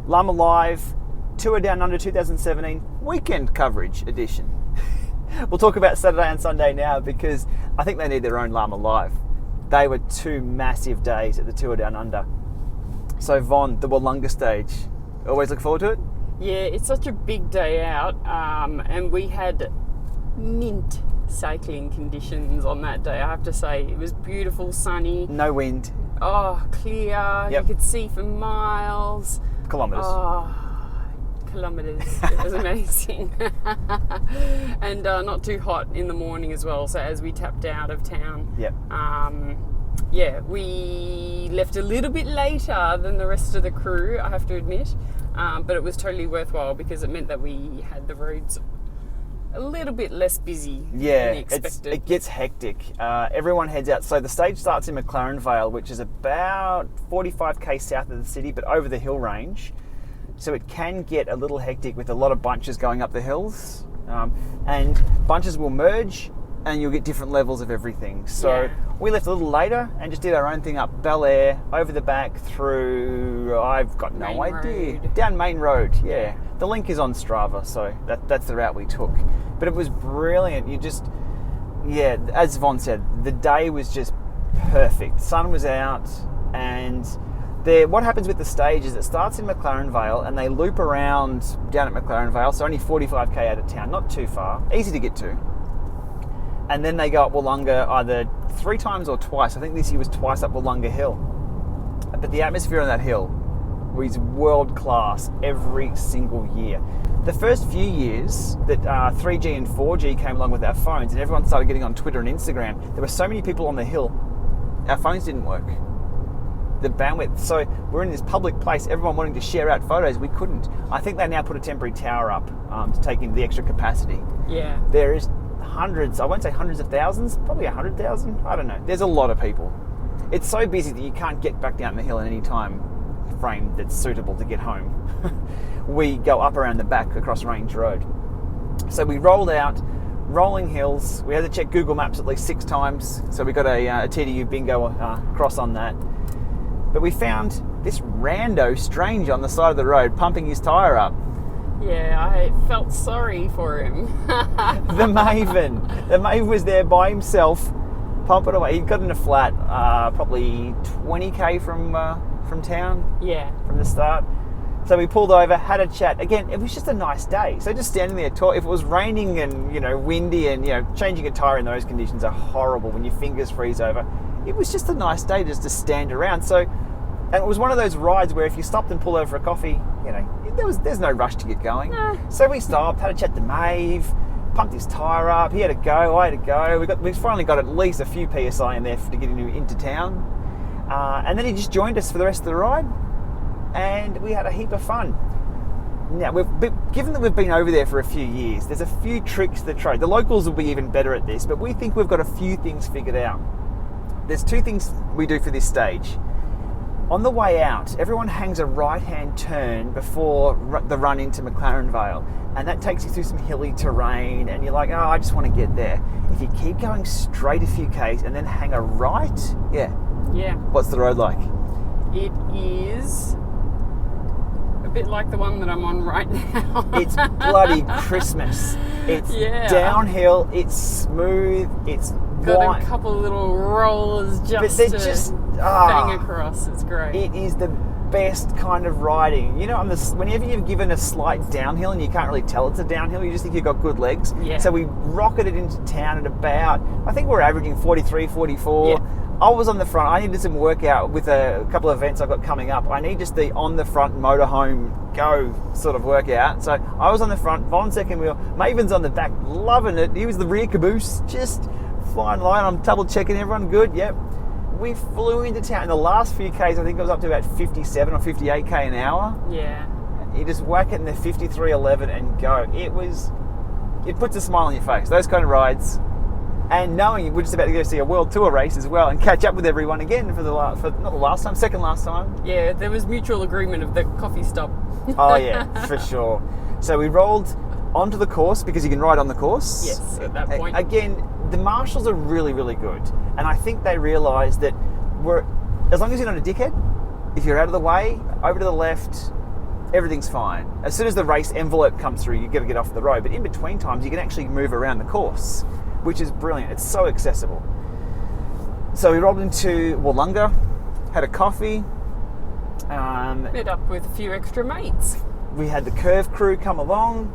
Lama Live, Tour Down Under 2017, weekend coverage edition. We'll talk about Saturday and Sunday now because I think they need their own Lama Live. They were 2 massive days at the Tour Down Under. So Von, the Willunga stage, always look forward to it? Yeah, it's such a big day out, and we had mint cycling conditions on that day. I have to say, it was beautiful, sunny. No wind. Oh, clear. Yep. You could see for miles. Kilometres. Oh, kilometres. It was amazing. And not too hot in the morning as well. So as we tapped out of town, we left a little bit later than the rest of the crew, I have to admit. But it was totally worthwhile because it meant that we had the roads a little bit less busy than expected. It gets hectic. Everyone heads out. So the stage starts in McLaren Vale, which is about 45k south of the city, but over the hill range. So it can get a little hectic with a lot of bunches going up the hills. And bunches will merge and you'll get different levels of everything. So we left a little later and just did our own thing up Bel Air, over the back through, I've got no idea. Down Main Road, yeah. The link is on Strava, so that's the route we took. But it was brilliant. You just, as Von said, the day was just perfect. Sun was out, and what happens with the stage is it starts in McLaren Vale and they loop around down at McLaren Vale, so only 45k out of town, not too far, easy to get to. And then they go up Willunga either 3 times or twice. I think this year was twice up Willunga Hill. But the atmosphere on that hill was world class every single year. The first few years that 3G and 4G came along with our phones and everyone started getting on Twitter and Instagram, there were so many people on the hill, our phones didn't work. The bandwidth, so we're in this public place, everyone wanting to share out photos, we couldn't. I think they now put a temporary tower up to take in the extra capacity. Yeah. There is hundreds, I won't say hundreds of thousands, probably 100,000, I don't know. There's a lot of people. It's so busy that you can't get back down the hill in any time frame that's suitable to get home. We go up around the back across Range Road. So we rolled out, rolling hills. We had to check Google Maps at least 6 times. So we got a TDU bingo cross on that. But we found this rando stranger on the side of the road pumping his tyre up. Yeah, I felt sorry for him. The Maven was there by himself, pumping away. He got in a flat, probably 20k from town. Yeah. From the start. So we pulled over, had a chat. Again, it was just a nice day. So just standing there, if it was raining and windy and changing a tyre in those conditions are horrible when your fingers freeze over. It was just a nice day just to stand around. So, and it was one of those rides where if you stopped and pulled over for a coffee, there's no rush to get going. No. So we stopped, had a chat to Maeve, pumped his tyre up. He had to go, I had to go. We finally got at least a few PSI in there to get into town. And then he just joined us for the rest of the ride, and we had a heap of fun. Now, given that we've been over there for a few years, there's a few tricks to the trade. The locals will be even better at this, but we think we've got a few things figured out. There's 2 things we do for this stage. On the way out, everyone hangs a right-hand turn before the run into McLaren Vale, and that takes you through some hilly terrain, and you're like, oh, I just want to get there. If you keep going straight a few k's and then hang a right, what's the road like? It is a bit like the one that I'm on right now. It's bloody Christmas. It's downhill, it's smooth, it's got a couple little rollers just bang across. It's great. It is the best kind of riding. Whenever you've given a slight downhill and you can't really tell it's a downhill, you just think you've got good legs. Yeah. So we rocketed into town at about, I think we're averaging 43, 44. Yeah. I was on the front. I needed some workout with a couple of events I've got coming up. I need just the on the front motorhome go sort of workout. So I was on the front, Von second wheel, Maven's on the back, loving it. He was the rear caboose, just flying line. I'm double checking everyone good. Yep. We flew into town. In the last few Ks, I think it was up to about 57 or 58k an hour. Yeah. You just whack it in the 53.11 and go. It puts a smile on your face. Those kind of rides. And knowing we're just about to go see a World Tour race as well and catch up with everyone again for not the last time, second last time. Yeah, there was mutual agreement of the coffee stop. Oh yeah, for sure. So we rolled onto the course because you can ride on the course. Yes, at that point. Again, the marshals are really, really good. And I think they realise that as long as you're not a dickhead, if you're out of the way, over to the left, everything's fine. As soon as the race envelope comes through, you got to get off the road. But in between times, you can actually move around the course, which is brilliant. It's so accessible. So we rolled into Willunga, had a coffee. Met up with a few extra mates. We had the curve crew come along,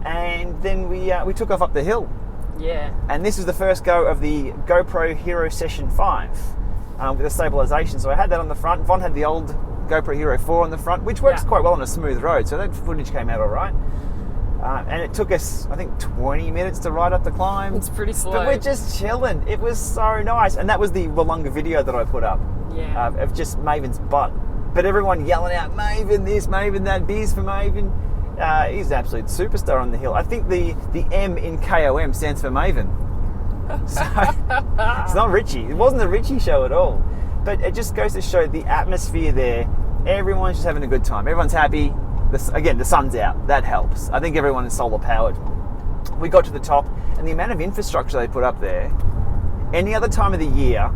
and then we took off up the hill. Yeah. And this was the first go of the GoPro Hero Session 5 with the stabilisation. So I had that on the front. Von had the old GoPro Hero 4 on the front, which works quite well on a smooth road. So that footage came out all right. And it took us, I think, 20 minutes to ride up the climb. It's pretty slow. But we're just chilling. It was so nice. And that was the Willunga video that I put up of just Maven's butt. But everyone yelling out, Maven this, Maven that, beers for Maven. He's an absolute superstar on the hill. I think the M in KOM stands for Maven. So it's not Richie. It wasn't a Richie show at all. But it just goes to show the atmosphere there. Everyone's just having a good time. Everyone's happy. Again, the sun's out. That helps. I think everyone is solar powered. We got to the top, and the amount of infrastructure they put up there, any other time of the year,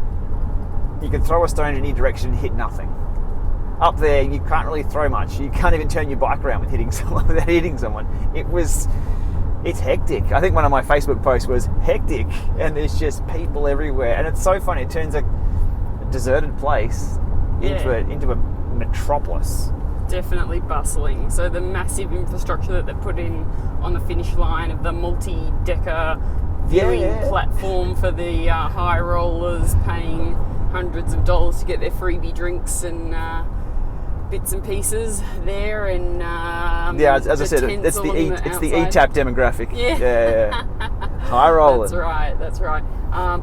you can throw a stone in any direction and hit nothing. Up there, you can't really throw much. You can't even turn your bike around without hitting someone. It's hectic. I think one of my Facebook posts was hectic, and there's just people everywhere. And it's so funny. It turns a deserted place into a metropolis. Definitely bustling. So the massive infrastructure that they put in on the finish line of the multi-decker viewing platform for the high rollers, paying hundreds of dollars to get their freebie drinks and bits and pieces there, and as I said, it's the E-Tap demographic. Yeah. High rollers. That's right.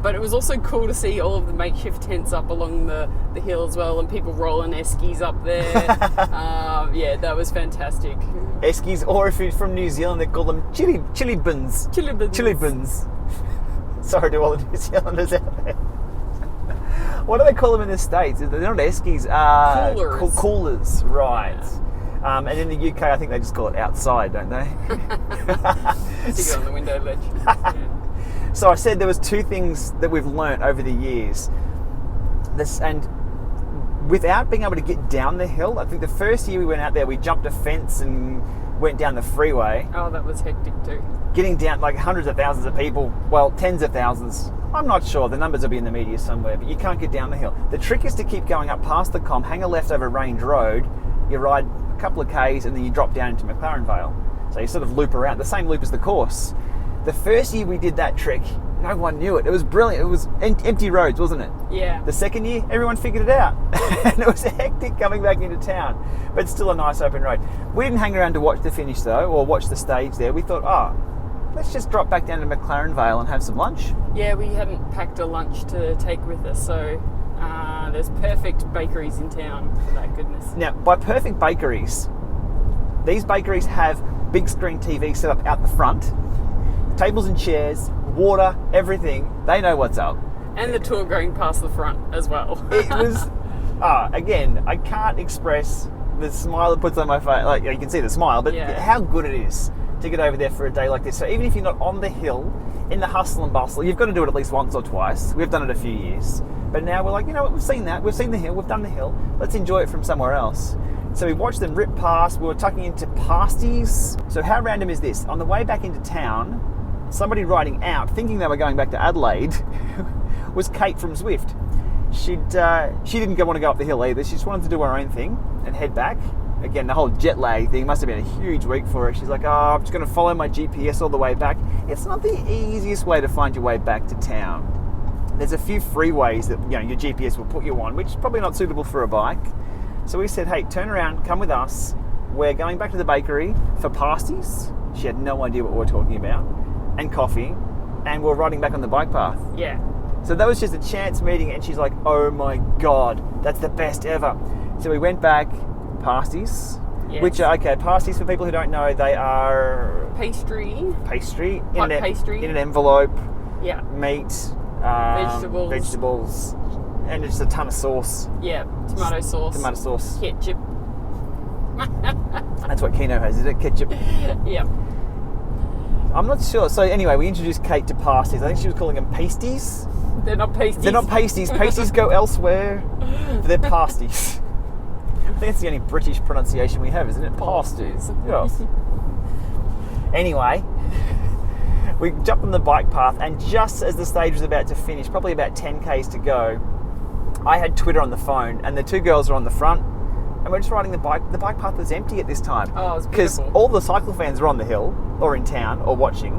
But it was also cool to see all of the makeshift tents up along the hill as well, and people rolling eskies up there. That was fantastic. Eskies, or if you're from New Zealand, they call them chili bins. Chili bins. Sorry to all the New Zealanders out there. What do they call them in the States? They're not eskies. Coolers. Coolers, right. Yeah. And in the UK, I think they just call it outside, don't they? Stick it on the window ledge. Yeah. So I said there was two things that we've learnt over the years. And without being able to get down the hill, I think the first year we went out there, we jumped a fence and went down the freeway. Oh, that was hectic too. Getting down like hundreds of thousands of people, well, tens of thousands. I'm not sure, the numbers will be in the media somewhere, but you can't get down the hill. The trick is to keep going up past the KOM, hang a left over Range Road, you ride a couple of Ks and then you drop down into McLaren Vale. So you sort of loop around, the same loop as the course. The first year we did that trick, no one knew it. It was brilliant. It was empty roads, wasn't it? Yeah. The second year, everyone figured it out. And it was hectic coming back into town. But still a nice open road. We didn't hang around to watch the finish though, or watch the stage there. We thought, let's just drop back down to McLaren Vale and have some lunch. Yeah, we hadn't packed a lunch to take with us, so there's perfect bakeries in town, for that goodness. Now, by perfect bakeries, these bakeries have big screen TV set up out the front, tables and chairs, water, everything. They know what's up. And the tour going past the front as well. It was, again, I can't express the smile it puts on my face. Like, you can see the smile, but how good it is to get over there for a day like this. So even if you're not on the hill, in the hustle and bustle, you've got to do it at least once or twice. We've done it a few years. But now we're like, you know what, we've seen that. We've seen the hill. We've done the hill. Let's enjoy it from somewhere else. So we watched them rip past. We were tucking into pasties. So how random is this? On the way back into town, somebody riding out, thinking they were going back to Adelaide, was Kate from Zwift. She didn't want to go up the hill either. She just wanted to do her own thing and head back. Again, the whole jet lag thing must have been a huge week for her. She's like, I'm just going to follow my GPS all the way back. It's not the easiest way to find your way back to town. There's a few freeways that your GPS will put you on, which is probably not suitable for a bike. So we said, hey, turn around, come with us. We're going back to the bakery for pasties. She had no idea what we were talking about. And coffee. And we're riding back on the bike path. Yeah. So that was just a chance meeting, and she's like, oh my God, that's the best ever. So we went back, pasties, which are, pasties for people who don't know, they are... Pastry. Hot pastry. In an envelope. Yeah. Meat. Vegetables. And just a ton of sauce. Yeah, tomato sauce. Ketchup. That's what Keno has, is it? Ketchup? Yeah. I'm not sure. So anyway, we introduced Kate to pasties. I think she was calling them pasties. They're not pasties. They're not pasties. Pasties go elsewhere for their pasties. I think it's the only British pronunciation we have, isn't it? Pastures. Yes. Anyway, we jumped on the bike path, and just as the stage was about to finish, probably about 10 k's to go, I had Twitter on the phone, and the two girls were on the front, and we're just riding the bike. The bike path was empty at this time. Oh, it was because beautiful. all the cycle fans were on the hill, or in town, or watching,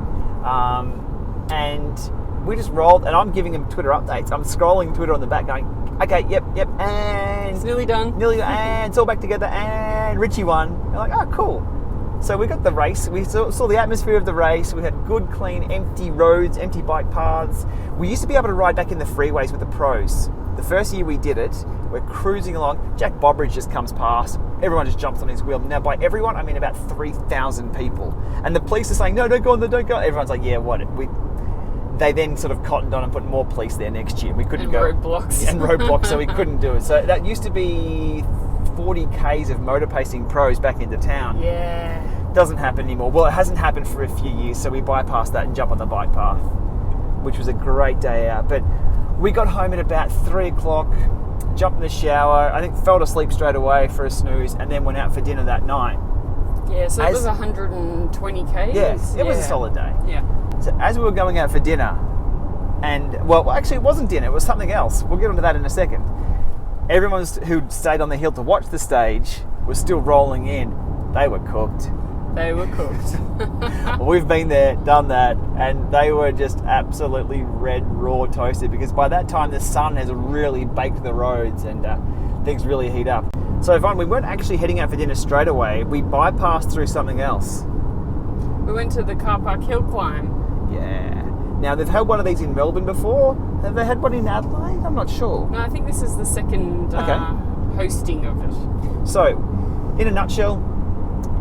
and we just rolled, and I'm giving them Twitter updates. I'm scrolling Twitter on the back going, okay, yep, and... It's nearly done. And it's all back together, and Richie won. They're like, oh, cool. So we got the race, we saw the atmosphere of the race, we had good, clean, empty roads, empty bike paths. We used to be able to ride back in the freeways with the pros. The first year we did it, we're cruising along, Jack Bobridge just comes past, everyone just jumps on his wheel. Now by everyone, I mean about 3,000 people. And the police are saying, no, don't go on there, don't go. Everyone's like, yeah, what? They then sort of cottoned on and put more police there next year. We couldn't go. Roadblocks. And roadblocks, so we couldn't do it. So that used to be 40 Ks of motor pacing pros back into town. Yeah. Doesn't happen anymore. Well, it hasn't happened for a few years, so we bypassed that and jumped on the bike path, which was a great day out. But we got home at about 3 o'clock, jumped in the shower, I think fell asleep straight away for a snooze, and then went out for dinner that night. Yeah, so it was 120 Ks. Yeah, it was a solid day. Yeah. So as we were going out for dinner, and, well, actually it wasn't dinner, it was something else. We'll get onto that in a second. Everyone who'd stayed on the hill to watch the stage was still rolling in. They were cooked. They were cooked. We've been there, done that, and they were just absolutely red, raw toasted, because by that time the sun has really baked the roads and things really heat up. So Yvonne, we weren't actually heading out for dinner straight away. We bypassed through something else. We went to the car park hill climb. Yeah. Now, they've had one of these in Melbourne before. Have they had one in Adelaide? I'm not sure. No, I think this is the second hosting of it. So, in a nutshell,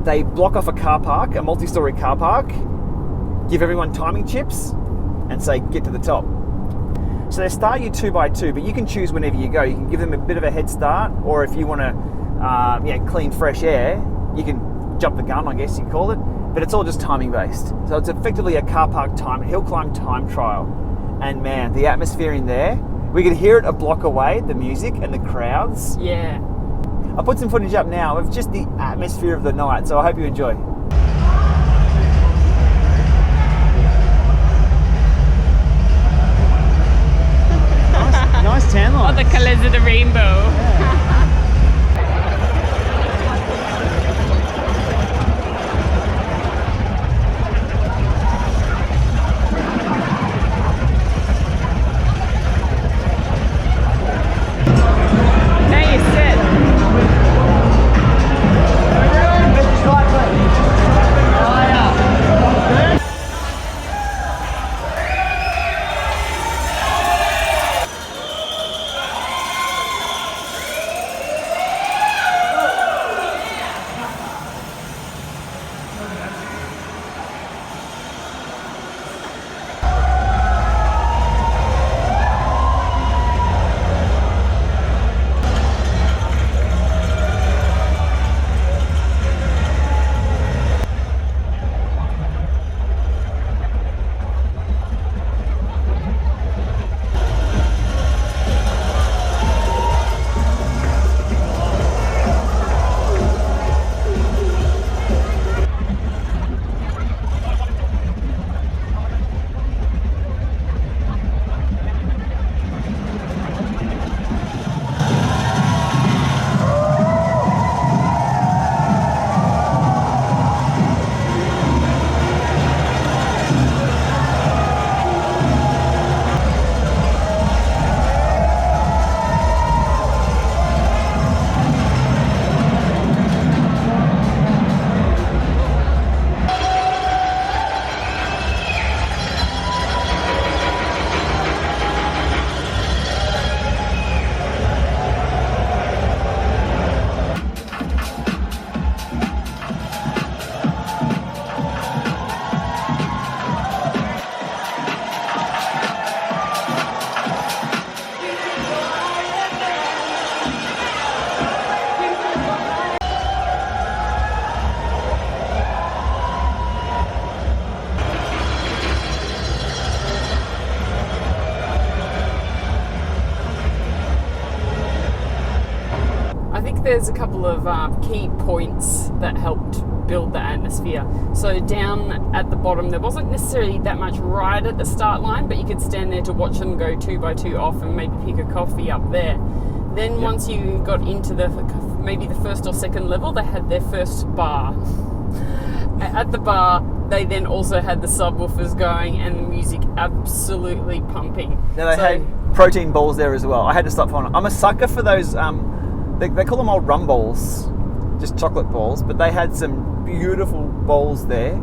they block off a car park, a multi-storey car park, give everyone timing chips, and say, get to the top. So they start you 2 by 2, but you can choose whenever you go. You can give them a bit of a head start, or if you want to clean fresh air, you can jump the gun, I guess you call it, but it's all just timing based. So it's effectively a car park hill climb time trial. And man, the atmosphere in there, we could hear it a block away, the music and the crowds. Yeah. I'll put some footage up now of just the atmosphere of the night, so I hope you enjoy. Nice tan line. All the colours of the rainbow. Yeah. there's a couple of key points that helped build the atmosphere. So down at the bottom, there wasn't necessarily that much ride at the start line, but you could stand there to watch them go 2 by 2 off and maybe pick a coffee up there. Then once you got into maybe the first or second level, they had their first bar. At the bar, they then also had the subwoofers going and the music absolutely pumping. Now they had protein balls there as well. I had to stop for one. I'm a sucker for those, they call them old rum balls, just chocolate balls, but they had some beautiful balls there.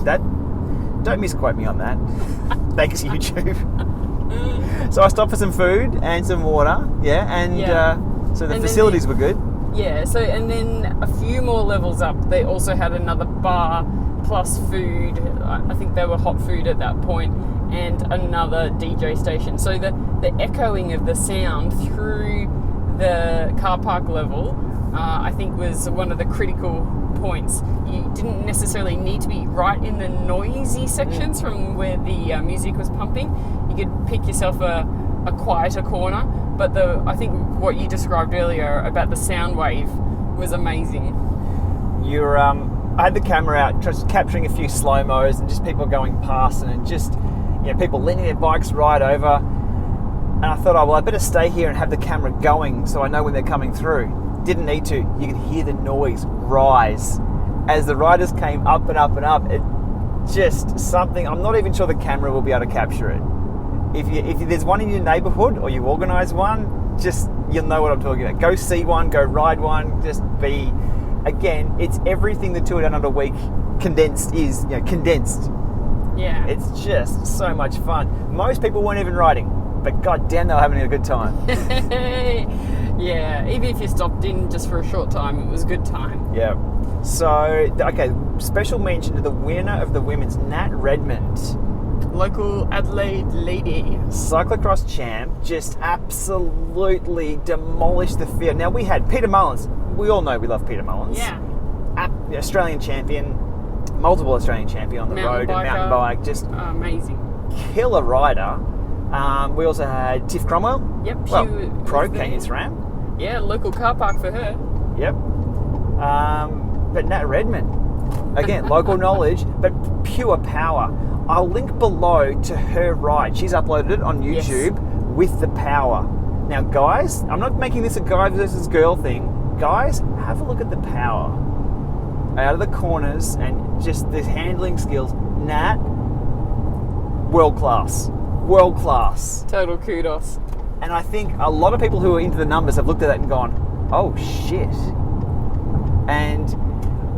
Don't misquote me on that. Thanks, YouTube. So I stopped for some food and some water, so the facilities were good. Yeah, so and then a few more levels up, they also had another bar plus food. I think they were hot food at that point, and another DJ station. So the echoing of the sound through the car park level, I think was one of the critical points. You didn't necessarily need to be right in the noisy sections from where the music was pumping. You could pick yourself a quieter corner, but I think what you described earlier about the sound wave was amazing. I had the camera out, just capturing a few slow-mos and just people going past and just people leaning their bikes right over. And I thought, I better stay here and have the camera going so I know when they're coming through. Didn't need to. You could hear the noise rise as the riders came up and up and up. It just something. I'm not even sure the camera will be able to capture it. If there's one in your neighbourhood or you organise one, you'll know what I'm talking about. Go see one, go ride one. Again, it's everything the Tour Down Under week condensed is. Condensed. Yeah. It's just so much fun. Most people weren't even riding, but god damn, they were having a good time. Yeah, even if you stopped in just for a short time, it was a good time. Yeah. So, okay, special mention to the winner of the women's, Nat Redmond. Local Adelaide lady. Cyclocross champ, just absolutely demolished the field. Now, we had Peter Mullins. We all know we love Peter Mullins. Yeah. Australian champion, multiple Australian champion on the road and mountain bike. Just amazing. Killer rider. We also had Tiff Cromwell. Yep. Pro Canyon SRAM. Yeah, local car park for her. Yep. But Nat Redmond, again, local knowledge, but pure power. I'll link below to her ride. She's uploaded it on YouTube with the power. Now, guys, I'm not making this a guy versus girl thing. Guys, have a look at the power. Out of the corners and just the handling skills. Nat, world class. World class. Total kudos. And I think a lot of people who are into the numbers have looked at that and gone, oh shit. And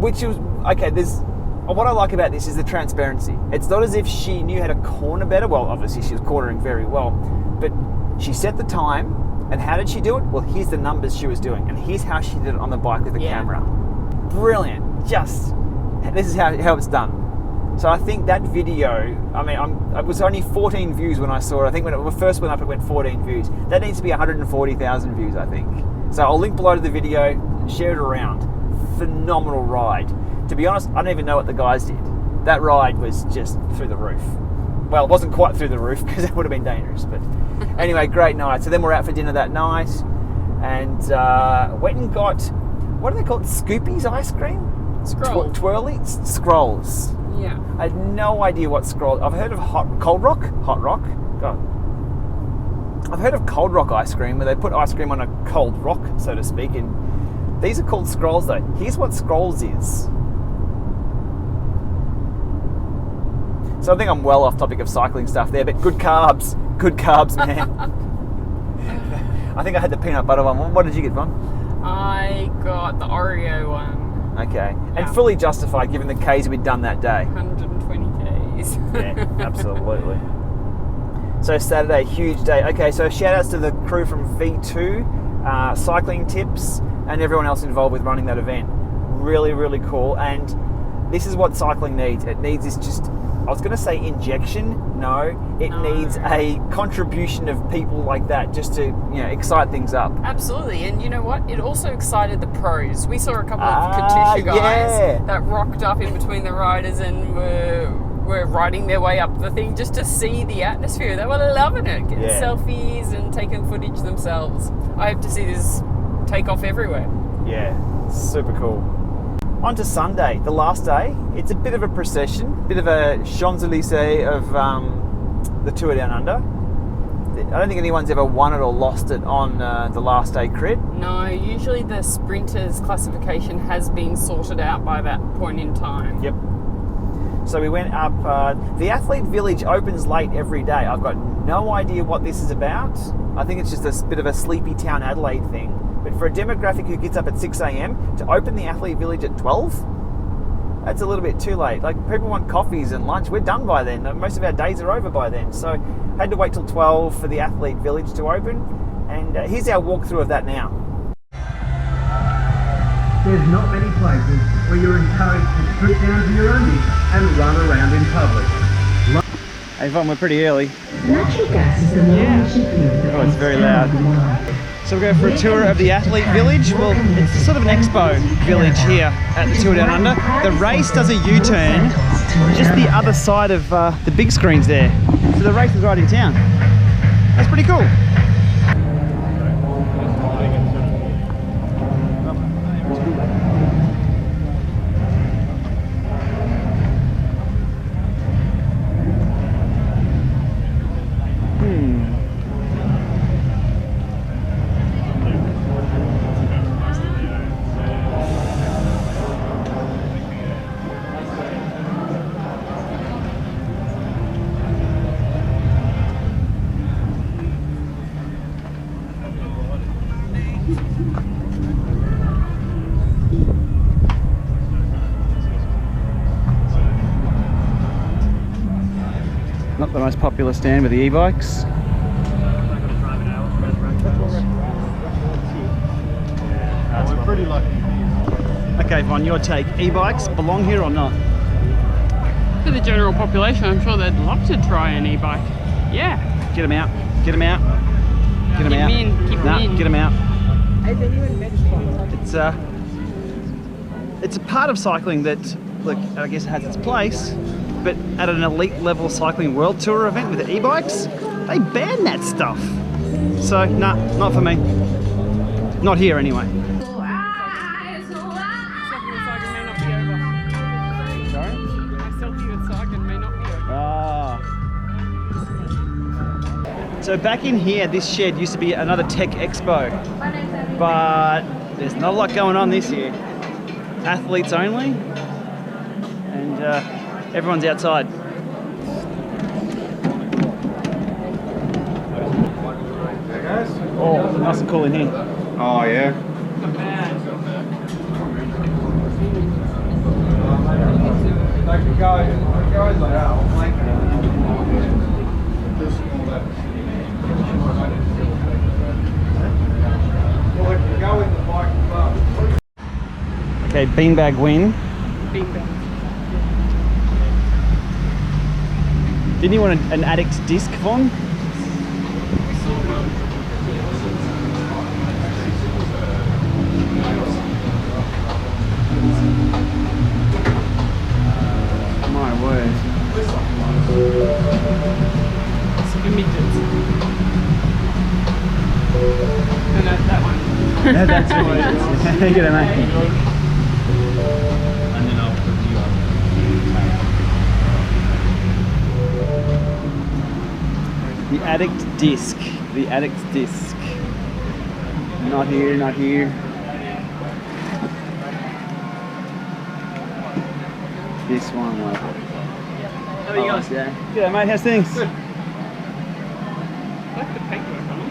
which was, okay, what I like about this is the transparency. It's not as if she knew how to corner better. Well, obviously she was cornering very well, but she set the time. And how did she do it? Well, here's the numbers she was doing, and here's how she did it on the bike with the camera. Brilliant. This is how it's done. So I think that video, it was only 14 views when I saw it. I think when it first went up, it went 14 views. That needs to be 140,000 views, I think. So I'll link below to the video, share it around. Phenomenal ride. To be honest, I don't even know what the guys did. That ride was just through the roof. Well, it wasn't quite through the roof because it would have been dangerous, but anyway, great night. So then we're out for dinner that night and went and got, what do they call it? Scoopies ice cream? Scrolls. Twirly? Scrolls. Yeah. I had no idea what scrolls. I've heard of cold rock. God. I've heard of cold rock ice cream where they put ice cream on a cold rock, so to speak. And these are called scrolls, though. Here's what scrolls is. So I think I'm well off topic of cycling stuff there, but good carbs, man. I think I had the peanut butter one. What did you get, Von? I got the Oreo one. Okay, and fully justified given the Ks we'd done that day. 120 Ks. Yeah, absolutely. So Saturday, huge day. Okay, so shout outs to the crew from VTWO, Cycling Tips, and everyone else involved with running that event. Really, really cool. And this is what cycling needs. It needs this I was going to say injection. No, it needs a contribution of people like that just to excite things up. Absolutely, and you know what? It also excited the pros. We saw a couple of Katusha guys that rocked up in between the riders and were riding their way up the thing just to see the atmosphere. They were loving it, getting selfies and taking footage themselves. I hope to see this take off everywhere. Yeah, super cool. On to Sunday, the last day. It's a bit of a procession, bit of a Champs-Élysées of the Tour Down Under. I don't think anyone's ever won it or lost it on the last day crit. No, usually the sprinters classification has been sorted out by that point in time. Yep. So we went up, the athlete village opens late every day. I've got no idea what this is about. I think it's just a bit of a sleepy town Adelaide thing. But for a demographic who gets up at 6 a.m, to open the athlete village at 12, that's a little bit too late. Like, people want coffees and lunch. We're done by then. Most of our days are over by then. So had to wait till 12 for the athlete village to open. And here's our walkthrough of that now. There's not many places where you're encouraged to strip down to your undies and run around in public. Hey, Yvonne, we're pretty early. Natural gas is the low-emission fuel. Oh, it's very loud. So we'll go for a tour of the athlete village. Well, it's sort of an expo village here at the Tour Down Under. The race does a U-turn just the other side of the big screens there. So the race is right in town. That's pretty cool. Not the most popular stand with the e-bikes. We're pretty lucky. Okay, Von, your take. E-bikes belong here or not? For the general population, I'm sure they'd love to try an e-bike. Yeah. Get them out. Get them out. Get them Keep out. them in. Keep them in. Get them out. It's a part of cycling that, look, I guess has its place, but at an elite level cycling world tour event with the e-bikes, they ban that stuff. So, nah, not for me. Not here anyway. So back in here, this shed used to be another tech expo, but there's not a lot going on this year. Athletes only, and everyone's outside. Oh, nice and cool in here. Oh yeah. Okay, beanbag win. Beanbag. Didn't you want an addict's disc, Von? My word. No, that one. No, that's it. Get it, mate. And then I'll put you up. The addict disc. The addict's disc. Not here, not here. This one, like. How are you guys? Yeah. G'day, mate. How's things? Good. I like the paintwork on them.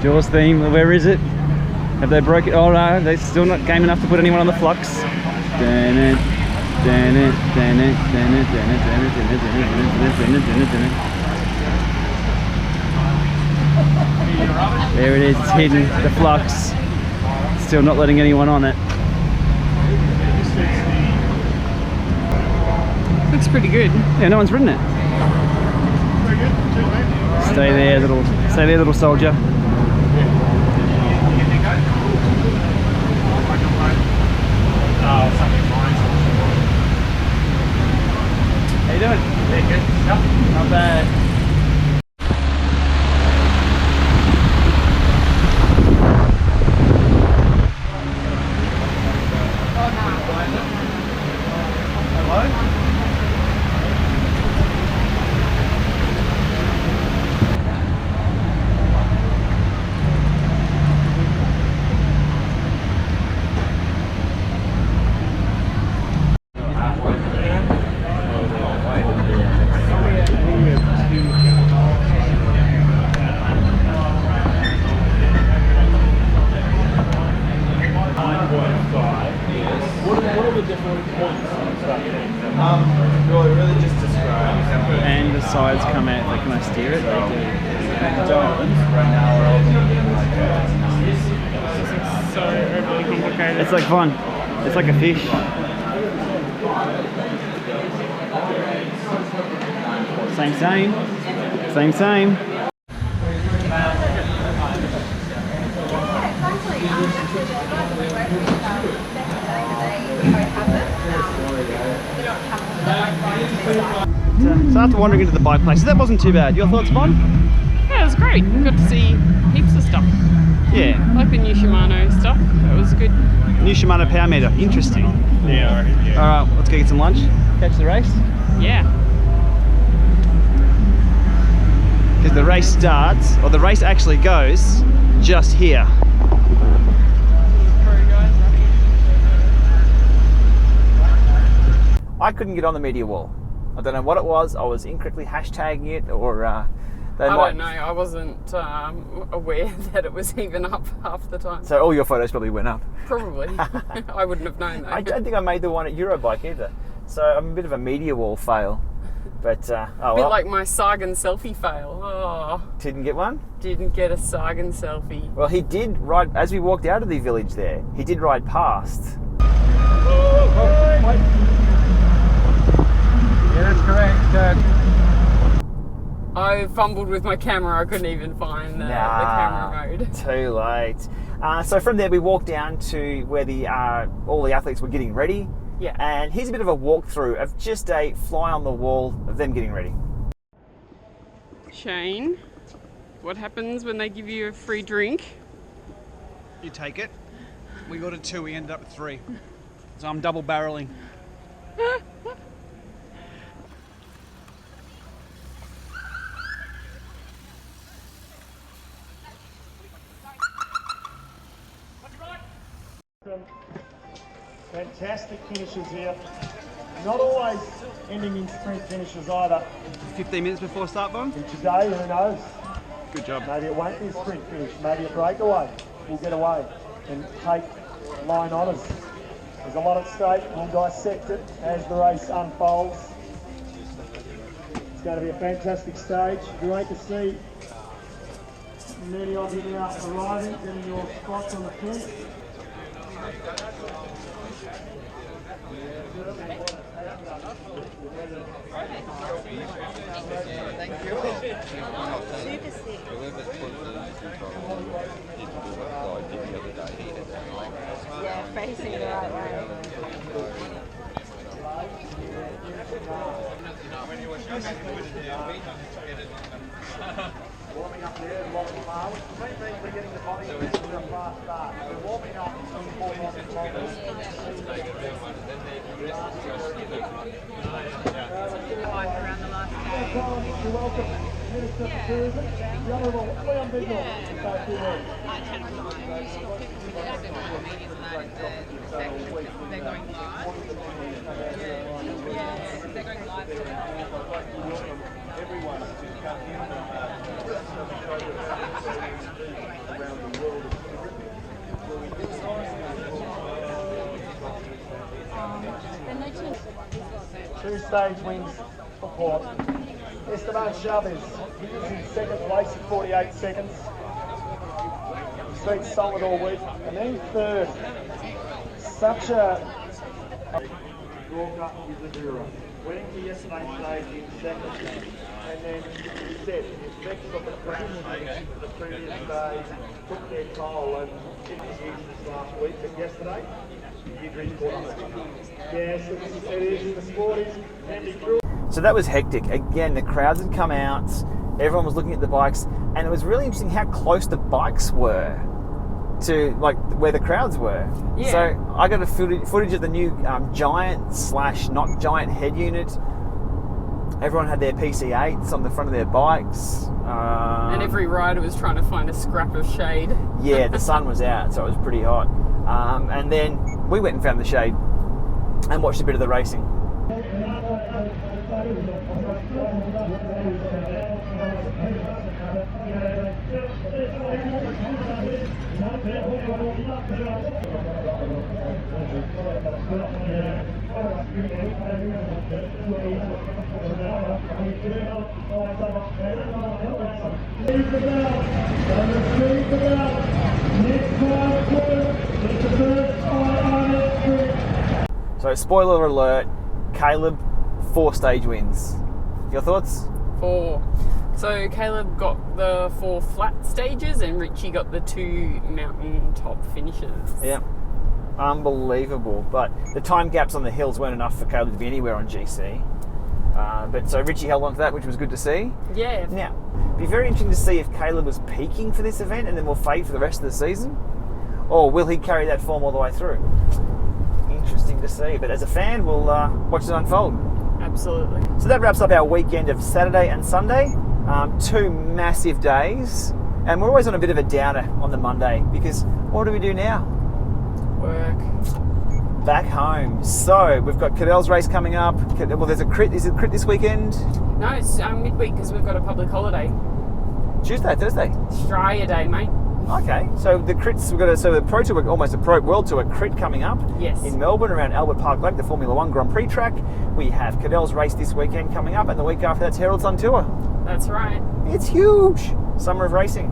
Jaws theme, where is it? Have they broke it? Oh no, they're still not game enough to put anyone on the flux. Damn it, damn it, damn it, damn it, damn it, damn it, damn it, damn it, damn it, damn it, damn it. There it is, it's hidden, the flux. Still not letting anyone on it. Looks pretty good. Yeah, no one's ridden it. Stay there, little soldier. How you doing? Yeah, good. Not bad. to steer it. They do. Right now we're all So overly complicated. It's like fun. It's like a fish. Same. So after wandering into the bike places, that wasn't too bad. Your thoughts, Bon? Yeah, it was great. We got to see heaps of stuff. Yeah. Like the new Shimano stuff. That was good. New Shimano power meter. Interesting. Yeah. All right, let's go get some lunch. Catch the race. Yeah. Because the race starts, or the race actually goes, just here. I couldn't get on the media wall. I don't know what it was. I was incorrectly hashtagging it, or I don't know. I wasn't aware that it was even up half the time. So all your photos probably went up. Probably. I wouldn't have known though. I don't think I made the one at Eurobike either. So I'm a bit of a media wall fail. But, oh A bit well. like my Sagan selfie fail. Oh, Didn't get one? didn't get a Sagan selfie. Well, he did ride, as we walked out of the village there, he did ride past. Yeah, that's correct. I fumbled with my camera. I couldn't even find the camera mode. Too late. So from there we walked down to where the all the athletes were getting ready. Yeah. And here's a bit of a walkthrough of just a fly on the wall of them getting ready. Shane, what happens when they give you a free drink? You take it. We got a 2, we ended up with 3. So I'm double barreling. Fantastic finishes here. Not always ending in sprint finishes either. 15 minutes before start, Bon? And today, who knows? Good job. Maybe it won't be a sprint finish. Maybe a breakaway will get away and take line honours. There's a lot at stake. We'll dissect it as the race unfolds. It's going to be a fantastic stage. Great to see many of you now arriving, getting your spots on the fence. Yeah, facing the right way. Warming up there, a lot of power. Which means we're getting the body to a fast start. We're warming up in 4 kilometres. You're welcome. Minister for Tourism, the Honourable Leon Bidwell. Thank you. They're going live. Yeah, they're going live. Everyone to come around the world. 2 stage wins for Port. Esteban Chavez, he was in second place at 48 seconds. He's been solid all week. And then third, such a Walker is a hero. Went into yesterday's stage in second. And then he said the effects of the crash the previous day took their toll and didn't use this last week, but yesterday he did report. Yes, it is. The sport can be cruel. So that was hectic. Again, the crowds had come out, everyone was looking at the bikes, and it was really interesting how close the bikes were to like where the crowds were. Yeah. So I got a footage of the new giant/not giant head unit. Everyone had their PC8s on the front of their bikes. And every rider was trying to find a scrap of shade. Yeah, the sun was out, so it was pretty hot. And then we went and found the shade and watched a bit of the racing. So spoiler alert, Caleb 4-stage wins. Your thoughts? 4. So Caleb got the 4 flat stages and Richie got the 2 mountain top finishes. Yeah. Unbelievable. But the time gaps on the hills weren't enough for Caleb to be anywhere on GC. But so Richie held on to that, which was good to see. Yeah. Now, it'd be very interesting to see if Caleb was peaking for this event and then will fade for the rest of the season. Or will he carry that form all the way through? Interesting to see. But as a fan, we'll watch it unfold. Absolutely. So that wraps up our weekend of Saturday and Sunday. 2 massive days. And we're always on a bit of a downer on the Monday because what do we do now? Work. Back home. So we've got Cadell's race coming up. Well, there's a crit. Is it crit this weekend? No, it's midweek because we've got a public holiday. Tuesday, Thursday. Australia Day, mate. Okay, so the crits, the Pro Tour, almost a Pro World Tour crit coming up. Yes. In Melbourne around Albert Park Lake, the Formula 1 Grand Prix track. We have Cadell's race this weekend coming up, and the week after that's Herald's on tour. That's right. It's huge. Summer of racing.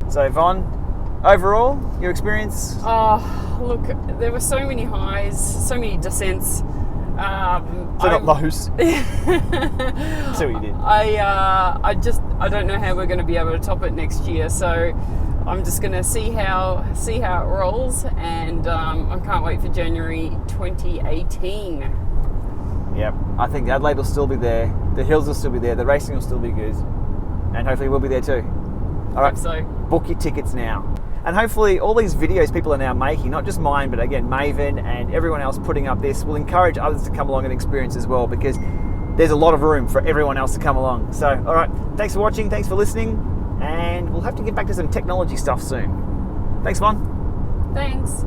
So Yvonne, overall, your experience? Oh, look, there were so many highs, so many descents. Not lows. See what you did. I don't know how we're going to be able to top it next year. So I'm just going to see how it rolls, and I can't wait for January 2018. Yep, I think Adelaide will still be there. The hills will still be there. The racing will still be good, and hopefully we'll be there too. All right, so book your tickets now. And hopefully all these videos people are now making, not just mine, but again, Maven and everyone else putting up this, will encourage others to come along and experience as well, because there's a lot of room for everyone else to come along. So, all right, thanks for watching, thanks for listening, and we'll have to get back to some technology stuff soon. Thanks, Von. Thanks.